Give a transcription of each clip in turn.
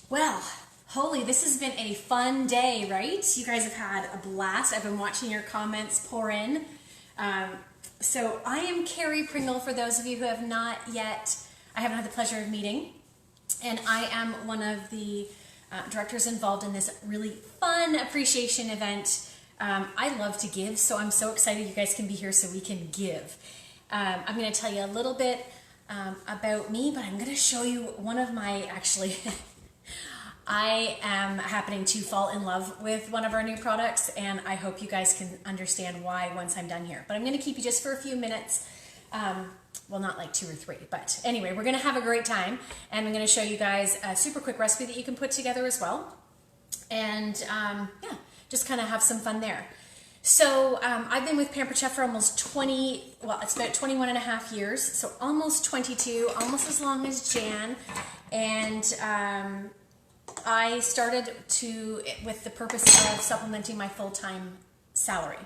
Well, holy, this has been a fun day, right? You guys have had a blast. I've been watching your comments pour in. So I am Carrie Pringle, for those of you who have not yet, I haven't had the pleasure of meeting. And I am one of the directors involved in this really fun appreciation event. I love to give, so I'm so excited you guys can be here so we can give. I'm going to tell you a little bit about me, but I'm going to show you one of my, actually, I am happening to fall in love with one of our new products, and I hope you guys can understand why once I'm done here. But I'm going to keep you just for a few minutes. Well, not like 2 or 3, but anyway, we're going to have a great time, and I'm going to show you guys a super quick recipe that you can put together as well. And yeah, just kind of have some fun there. So I've been with Pampered Chef for almost 20, well, it's about 21 and a half years, so almost 22, almost as long as Jan. And I started with the purpose of supplementing my full-time salary.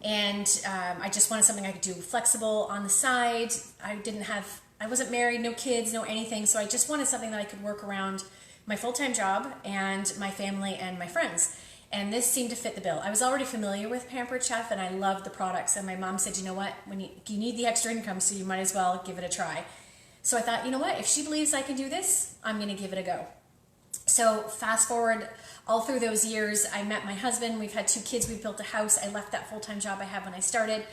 And I just wanted something I could do flexible on the side. I wasn't married, no kids, no anything, so I just wanted something that I could work around my full-time job and my family and my friends. And this seemed to fit the bill. I was already familiar with Pampered Chef and I loved the products. And my mom said, you know what, you need the extra income, so you might as well give it a try. So I thought, you know what, if she believes I can do this, I'm gonna give it a go. So fast forward all through those years, I met my husband, we've had 2 kids, we've built a house. I left that full-time job I had when I started.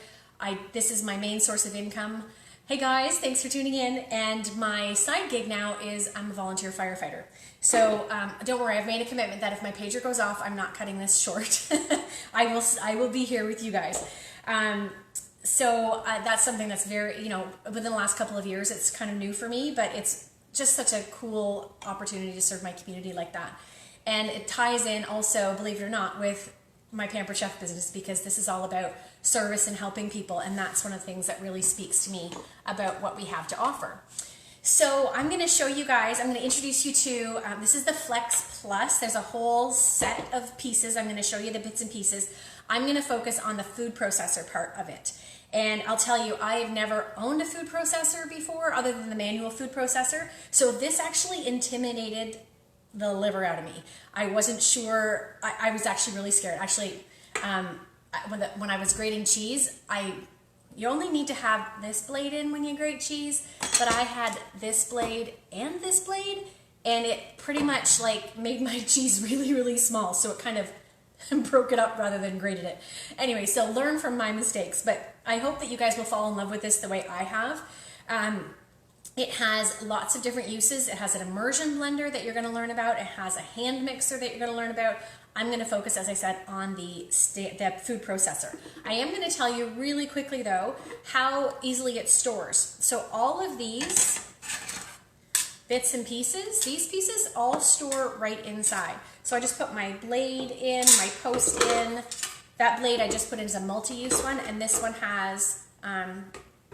This is my main source of income. Hey guys, thanks for tuning in. And my side gig now is I'm a volunteer firefighter. So don't worry, I've made a commitment that if my pager goes off, I'm not cutting this short. I will be here with you guys. So that's something that's very, within the last couple of years, it's kind of new for me, but it's just such a cool opportunity to serve my community like that. And it ties in also, believe it or not, with my Pampered Chef business, because this is all about service and helping people, and that's one of the things that really speaks to me about what we have to offer. So I'm going to show you guys, I'm going to introduce you to, this is the Flex Plus. There's a whole set of pieces. I'm going to show you the bits and pieces. I'm going to focus on the food processor part of it. And I'll tell you, I've never owned a food processor before other than the manual food processor. So this actually intimidated the liver out of me. I wasn't sure, I was actually really scared. Actually, when I was grating cheese, you only need to have this blade in when you grate cheese, but I had this blade, and it pretty much like made my cheese really, really small. So it kind of broke it up rather than grated it. Anyway, so learn from my mistakes, but I hope that you guys will fall in love with this the way I have. It has lots of different uses. It has an immersion blender that you're going to learn about. It has a hand mixer that you're going to learn about. I'm going to focus, as I said, on the food processor. I am going to tell you really quickly, though, how easily it stores. So all of these bits and pieces, these pieces all store right inside. So I just put my blade in, my post in. That blade I just put in as a multi-use one, and this one has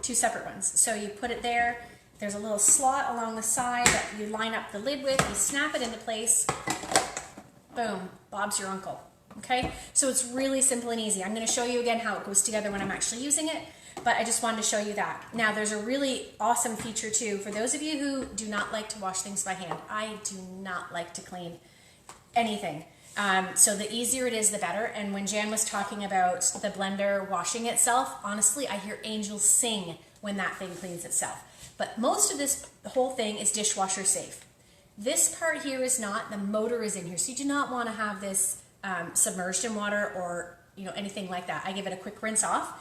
2 separate ones. So you put it there. There's a little slot along the side that you line up the lid with, you snap it into place, boom, Bob's your uncle, okay? So it's really simple and easy. I'm gonna show you again how it goes together when I'm actually using it, but I just wanted to show you that. Now there's a really awesome feature too, for those of you who do not like to wash things by hand. I do not like to clean anything. So the easier it is, the better. And when Jan was talking about the blender washing itself, honestly, I hear angels sing when that thing cleans itself. But most of the whole thing is dishwasher safe. This part here is not, the motor is in here. So you do not want to have this submerged in water or anything like that. I give it a quick rinse off.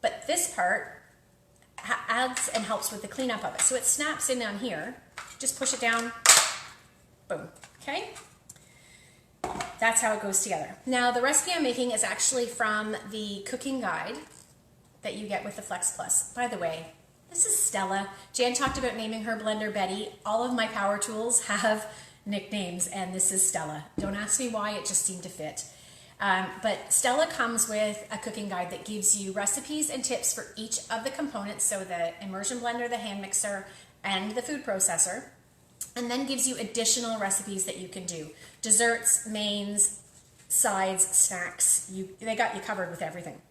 But this part adds and helps with the cleanup of it. So it snaps in on here. Just push it down, boom, okay? That's how it goes together. Now the recipe I'm making is actually from the cooking guide that you get with the Flex Plus. By the way, this is Stella. Jan talked about naming her blender Betty. All of my power tools have nicknames, and this is Stella. Don't ask me why, it just seemed to fit. But Stella comes with a cooking guide that gives you recipes and tips for each of the components, so the immersion blender, the hand mixer, and the food processor, and then gives you additional recipes that you can do. Desserts, mains, sides, snacks, they got you covered with everything.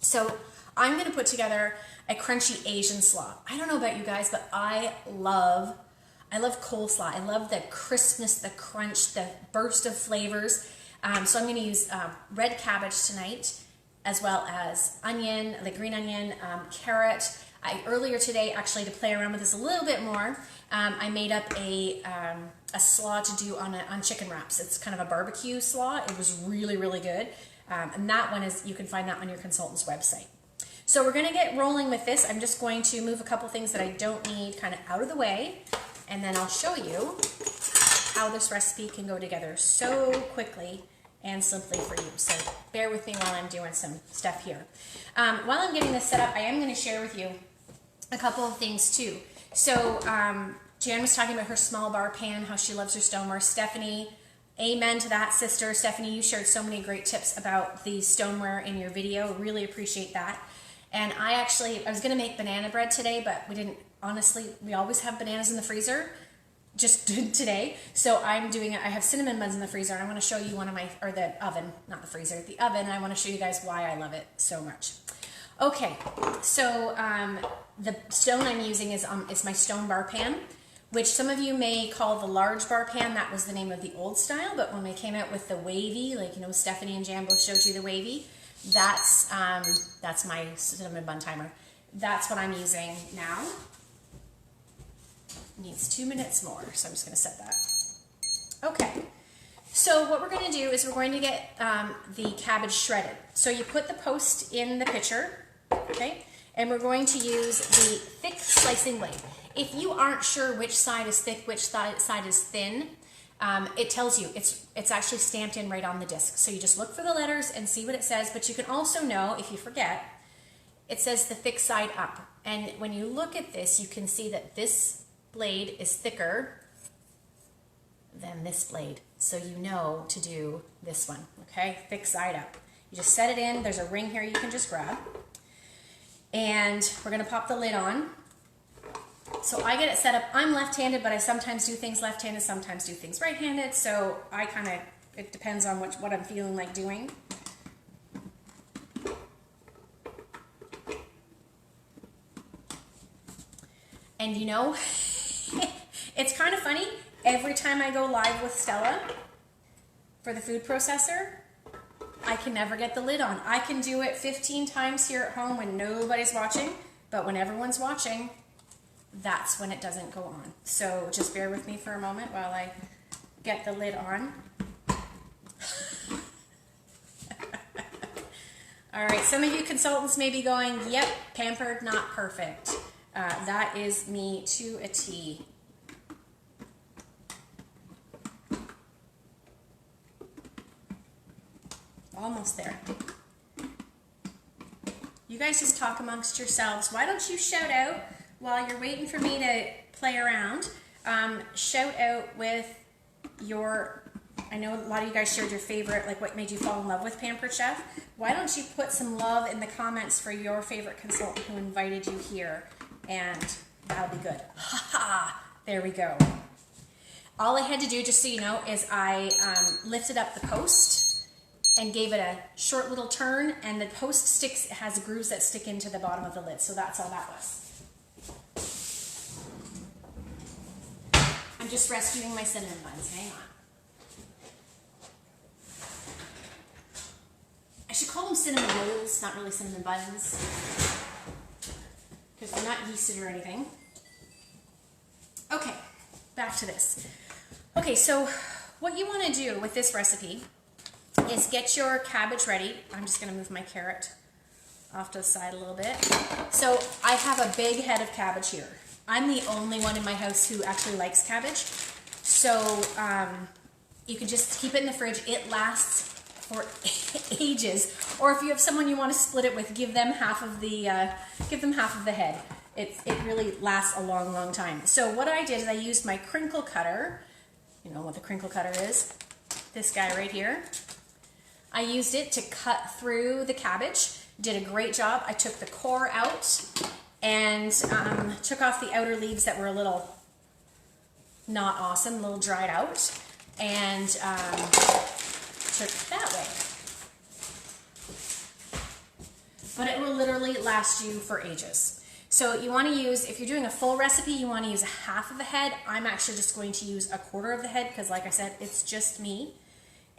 So I'm going to put together a crunchy Asian slaw. I don't know about you guys, but I love I love coleslaw. I love the crispness, the crunch, the burst of flavors. So I'm going to use red cabbage tonight, as well as onion, the green onion, carrot. Earlier today, actually, to play around with this a little bit more, I made up a slaw to do on chicken wraps. It's kind of a barbecue slaw. It was really, really good. And that one is, you can find that on your consultant's website. So we're going to get rolling with this. I'm just going to move a couple things that I don't need kind of out of the way, and then I'll show you how this recipe can go together so quickly and simply for you. So bear with me while I'm doing some stuff here. While I'm getting this set up, I am going to share with you a couple of things too. So Jan was talking about her small bar pan, how she loves her stoneware. Stephanie, amen to that, sister. Stephanie, you shared so many great tips about the stoneware in your video. Really appreciate that. And I was going to make banana bread today, but we didn't. Honestly, we always have bananas in the freezer, just today. So I'm doing it. I have cinnamon buns in the freezer, and I want to show you the oven, not the freezer, the oven. I want to show you guys why I love it so much. Okay, so the stone I'm using is my stone bar pan, which some of you may call the large bar pan. That was the name of the old style, but when we came out with the wavy, like, you know, Stephanie and Jan both showed you the wavy, that's my cinnamon bun timer. That's what I'm using now. Needs 2 minutes more, so I'm just going to set that. Okay, so what we're going to do is we're going to get the cabbage shredded. So you put the post in the pitcher, okay, and we're going to use the thick slicing blade. If you aren't sure which side is thick, which side is thin, it tells you. It's actually stamped in right on the disc. So you just look for the letters and see what it says, but you can also know, if you forget, it says the thick side up. And when you look at this, you can see that this blade is thicker than this blade. So you know to do this one, okay? Thick side up. You just set it in. There's a ring here you can just grab. And we're going to pop the lid on. So I get it set up. I'm left-handed, but I sometimes do things left-handed, sometimes do things right-handed. So it depends on what I'm feeling like doing. And you know, it's kind of funny. Every time I go live with Stella for the food processor, I can never get the lid on. I can do it 15 times here at home when nobody's watching, but when everyone's watching, that's when it doesn't go on. So just bear with me for a moment while I get the lid on. All right, some of you consultants may be going, yep, pampered, not perfect. That is me to a T. Almost there. You guys just talk amongst yourselves. Why don't you shout out while you're waiting for me to play around? Shout out with your, I know a lot of you guys shared your favorite, like what made you fall in love with Pampered Chef. Why don't you put some love in the comments for your favorite consultant who invited you here? And that'll be good. Ha ha! There we go. All I had to do, just so you know, is I lifted up the post and gave it a short little turn, and the post has grooves that stick into the bottom of the lid, so that's all that was. I'm just rescuing my cinnamon buns. Hang on. I should call them cinnamon rolls, not really cinnamon buns, because they're not yeasted or anything. Okay, back to this. Okay, so what you want to do with this recipe is get your cabbage ready. I'm just going to move my carrot off to the side a little bit. So I have a big head of cabbage here. I'm the only one in my house who actually likes cabbage. So you can just keep it in the fridge. It lasts for ages. Or if you have someone you want to split it with, give them half of the head. It really lasts a long, long time. So what I did is I used my crinkle cutter. You know what the crinkle cutter is? This guy right here. I used it to cut through the cabbage. Did a great job. I took the core out and took off the outer leaves that were a little not awesome, a little dried out, and took it that way. But it will literally last you for ages. So you want to use, if you're doing a full recipe, you want to use a half of a head. I'm actually just going to use a quarter of the head because like I said, it's just me.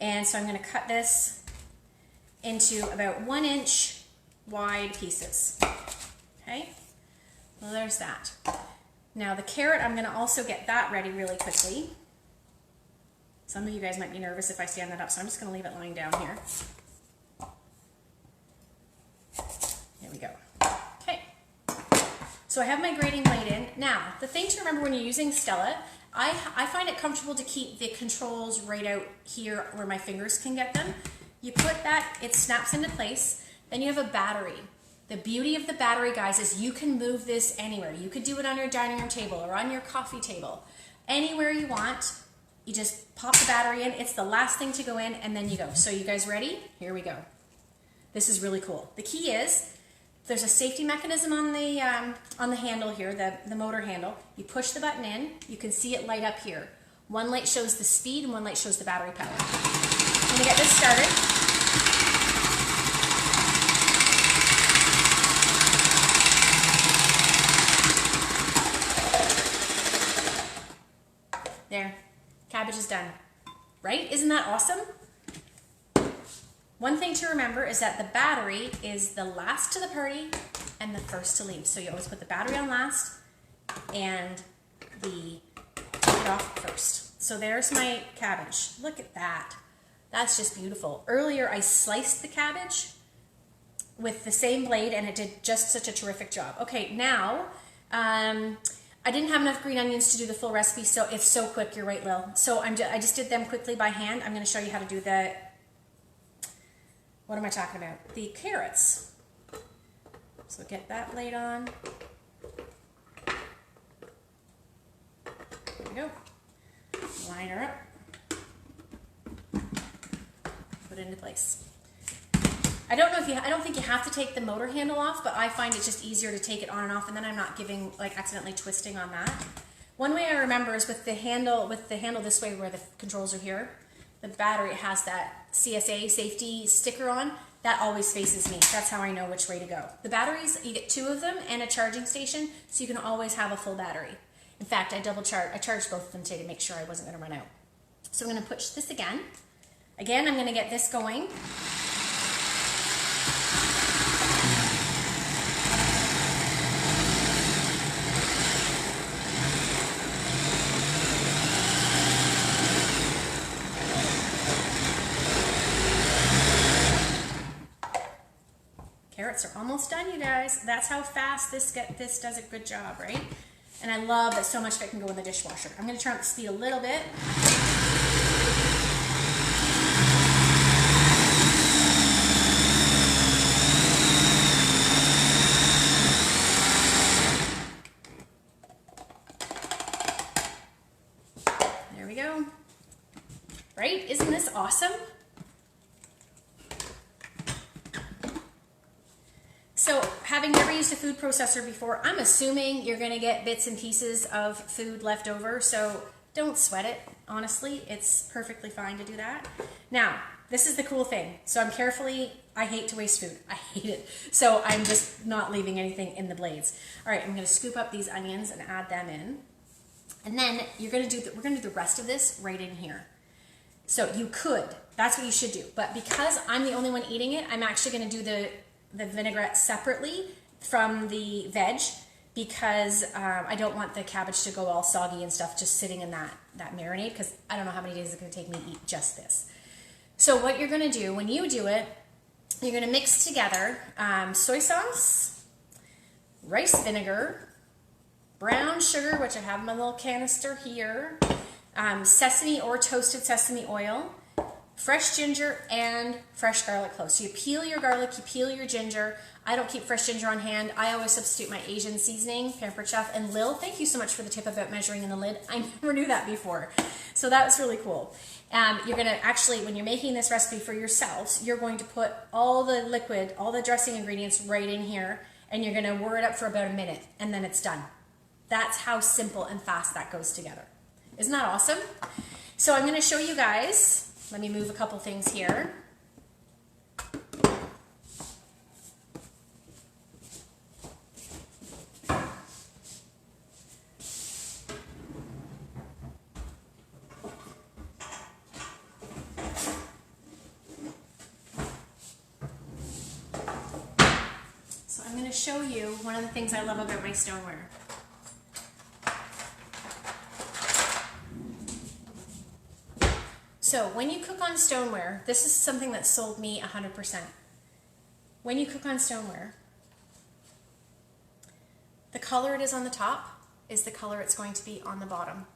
And so I'm going to cut this into about 1 inch wide pieces. Okay, well there's that. Now the carrot, I'm going to also get that ready really quickly. Some of you guys might be nervous if I stand that up, so I'm just going to leave it lying down here. There we go. Okay. So I have my grating blade in. Now, the thing to remember when you're using Stella, I find it comfortable to keep the controls right out here where my fingers can get them. You put that, it snaps into place. Then you have a battery. The beauty of the battery, guys, is you can move this anywhere. You could do it on your dining room table or on your coffee table. Anywhere you want. You just pop the battery in. It's the last thing to go in, and then you go. So you guys ready? Here we go. This is really cool. The key is there's a safety mechanism on the handle here, the motor handle. You push the button in. You can see it light up here. One light shows the speed, and one light shows the battery power. I'm going to get this started. There. Cabbage is done. Right? Isn't that awesome? One thing to remember is that the battery is the last to the party and the first to leave. So you always put the battery on last and take it off first. So there's my cabbage. Look at that. That's just beautiful. Earlier I sliced the cabbage with the same blade and it did just such a terrific job. Okay, now I didn't have enough green onions to do the full recipe, so it's so quick. You're right, Lil. So I just did them quickly by hand. I'm going to show you how to do the, what am I talking about? The carrots. So get that blade on. There we go. Line her up. Put it into place. I don't think you have to take the motor handle off, but I find it just easier to take it on and off, and then I'm not giving, like, accidentally twisting on that. One way I remember is with the handle this way where the controls are here, the battery has that CSA safety sticker on. That always faces me. That's how I know which way to go. The batteries, you get 2 of them and a charging station, so you can always have a full battery. In fact, I charged both of them today to make sure I wasn't going to run out. So I'm going to push this again. Again, I'm going to get this going. Carrots are almost done, you guys. That's how fast this does a good job, right? And I love that so much of it can go in the dishwasher. I'm going to turn up the speed a little bit. There we go. Right? Isn't this awesome? So, having never used a food processor before, I'm assuming you're going to get bits and pieces of food left over, so don't sweat it, honestly. It's perfectly fine to do that. Now, this is the cool thing. So I hate to waste food. I hate it. So I'm just not leaving anything in the blades. All right, I'm going to scoop up these onions and add them in. And then we're going to do the rest of this right in here. So you could, that's what you should do. But because I'm the only one eating it, I'm actually going to do the vinaigrette separately from the veg because I don't want the cabbage to go all soggy and stuff just sitting in that marinade because I don't know how many days it's going to take me to eat just this. So what you're going to do when you do it, you're going to mix together soy sauce, rice vinegar, brown sugar, which I have in my little canister here, sesame or toasted sesame oil, fresh ginger, and fresh garlic cloves. So you peel your garlic, you peel your ginger. I don't keep fresh ginger on hand. I always substitute my Asian seasoning, Pampered Chef. And Lil, thank you so much for the tip about measuring in the lid. I never knew that before. So that was really cool. You're going to actually, when you're making this recipe for yourselves, you're going to put all the liquid, all the dressing ingredients right in here, and you're going to whir it up for about a minute, and then it's done. That's how simple and fast that goes together. Isn't that awesome? So I'm going to show you guys. Let me move a couple things here. I'm going to show you one of the things I love about my stoneware. So when you cook on stoneware, this is something that sold me 100%. When you cook on stoneware, the color it is on the top is the color it's going to be on the bottom.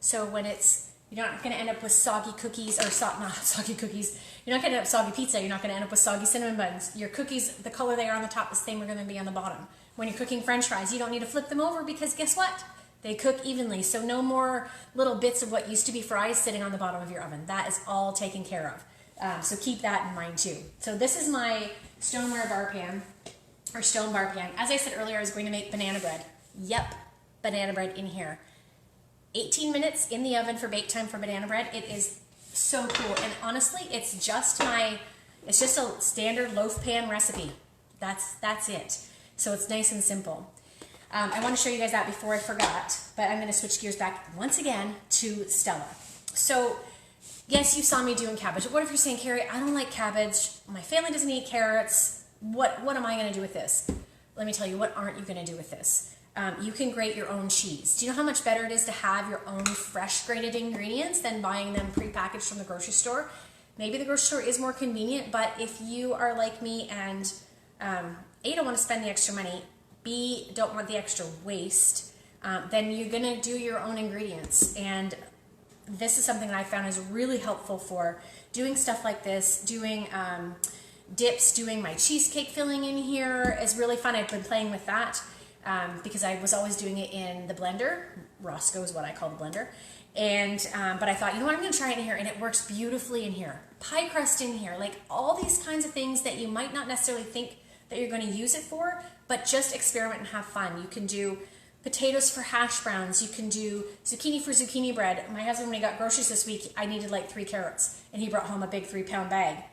So when you're not going to end up with soggy cookies, or not soggy cookies, you're not going to end up with soggy pizza, you're not going to end up with soggy cinnamon buns. Your cookies, the color they are on the top is the same are going to be on the bottom. When you're cooking French fries, you don't need to flip them over because guess what? They cook evenly, so no more little bits of what used to be fries sitting on the bottom of your oven. That is all taken care of. So keep that in mind too. So this is my stoneware bar pan, or stone bar pan. As I said earlier, I was going to make banana bread. Yep, banana bread in here. 18 minutes in the oven for bake time for banana bread. It is so cool, and honestly, it's just a standard loaf pan recipe. That's it. So it's nice and simple. I want to show you guys that before I forgot, but I'm going to switch gears back once again to Stella. So, yes, you saw me doing cabbage. What if you're saying, Carrie, I don't like cabbage, my family doesn't eat carrots, what am I going to do with this? Let me tell you, what aren't you going to do with this? You can grate your own cheese. Do you know how much better it is to have your own fresh grated ingredients than buying them prepackaged from the grocery store? Maybe the grocery store is more convenient, but if you are like me and A, don't want to spend the extra money, B, don't want the extra waste, then you're going to do your own ingredients. And this is something that I found is really helpful for doing stuff like this, doing dips, doing my cheesecake filling in here is really fun. I've been playing with that because I was always doing it in the blender. Roscoe is what I call the blender. And but I thought, you know what, I'm going to try it in here, and it works beautifully in here. Pie crust in here, like all these kinds of things that you might not necessarily think that you're going to use it for, but just experiment and have fun. You can do potatoes for hash browns. You can do zucchini for zucchini bread. My husband, when he got groceries this week, I needed like 3 carrots, and he brought home a big 3-pound bag.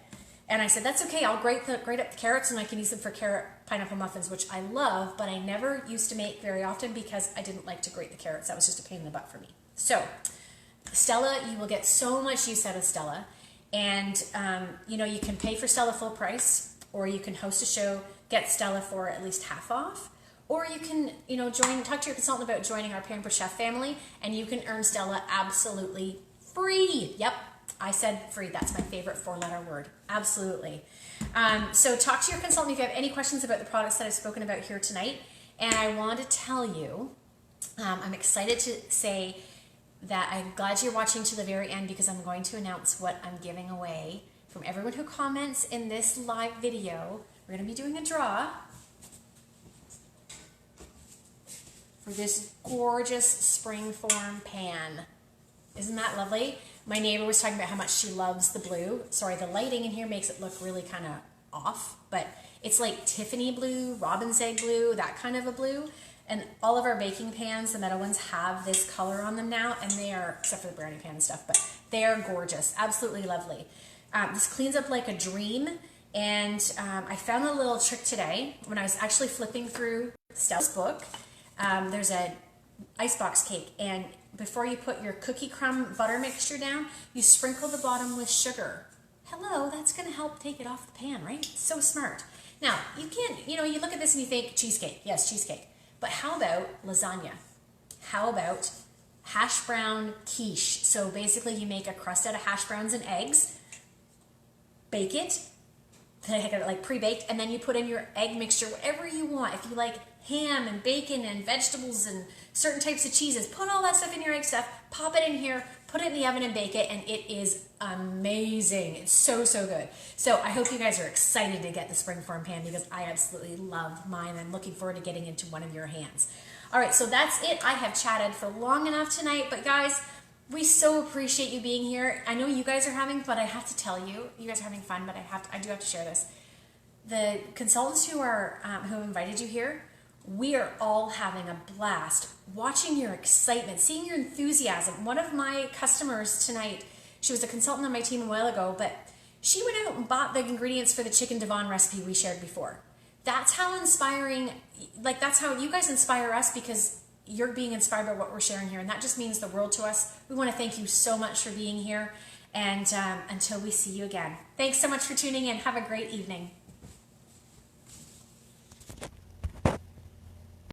And I said, that's okay, I'll grate up the carrots and I can use them for carrot pineapple muffins, which I love, but I never used to make very often because I didn't like to grate the carrots. That was just a pain in the butt for me. So, Stella, you will get so much use out of Stella. And, you know, you can pay for Stella full price, or you can host a show, get Stella for at least half off, or you can, you know, talk to your consultant about joining our Pampered Chef family, and you can earn Stella absolutely free. Yep, I said free. That's my favorite 4-letter word. Absolutely. So talk to your consultant if you have any questions about the products that I've spoken about here tonight. And I want to tell you, I'm excited to say that I'm glad you're watching to the very end, because I'm going to announce what I'm giving away from everyone who comments in this live video. We're going to be doing a draw for this gorgeous springform pan. Isn't that lovely? My neighbor was talking about how much she loves the blue. Sorry, the lighting in here makes it look really kind of off, but it's like Tiffany blue, robin's egg blue, that kind of a blue. And all of our baking pans, the metal ones, have this color on them now, and they are, except for the brownie pan and stuff, but they are gorgeous, absolutely lovely. This cleans up like a dream, and I found a little trick today when I was actually flipping through Stella's book. There's a icebox cake, and before you put your cookie crumb butter mixture down, you sprinkle the bottom with sugar. Hello, that's going to help take it off the pan, right? So smart. Now, you can't, you know, you look at this and you think cheesecake. Yes, cheesecake. But how about lasagna? How about hash brown quiche? So basically you make a crust out of hash browns and eggs, bake it, like pre-baked, and then you put in your egg mixture, whatever you want. If you like ham and bacon and vegetables and certain types of cheeses, put all that stuff in your egg stuff, pop it in here, put it in the oven and bake it, and it is amazing. It's so, so good. So I hope you guys are excited to get the springform pan, because I absolutely love mine. I'm looking forward to getting into one of your hands. All right, so that's it. I have chatted for long enough tonight, but guys, we so appreciate you being here. I know you guys are having, but I have to tell you, you guys are having fun, but I do have to share this. The consultants who invited you here, we are all having a blast watching your excitement, seeing your enthusiasm. One of my customers tonight, she was a consultant on my team a while ago, but she went out and bought the ingredients for the chicken Devon recipe we shared before. That's how inspiring, like that's how you guys inspire us, because you're being inspired by what we're sharing here, and that just means the world to us. We want to thank you so much for being here, and until we see you again. Thanks so much for tuning in. Have a great evening.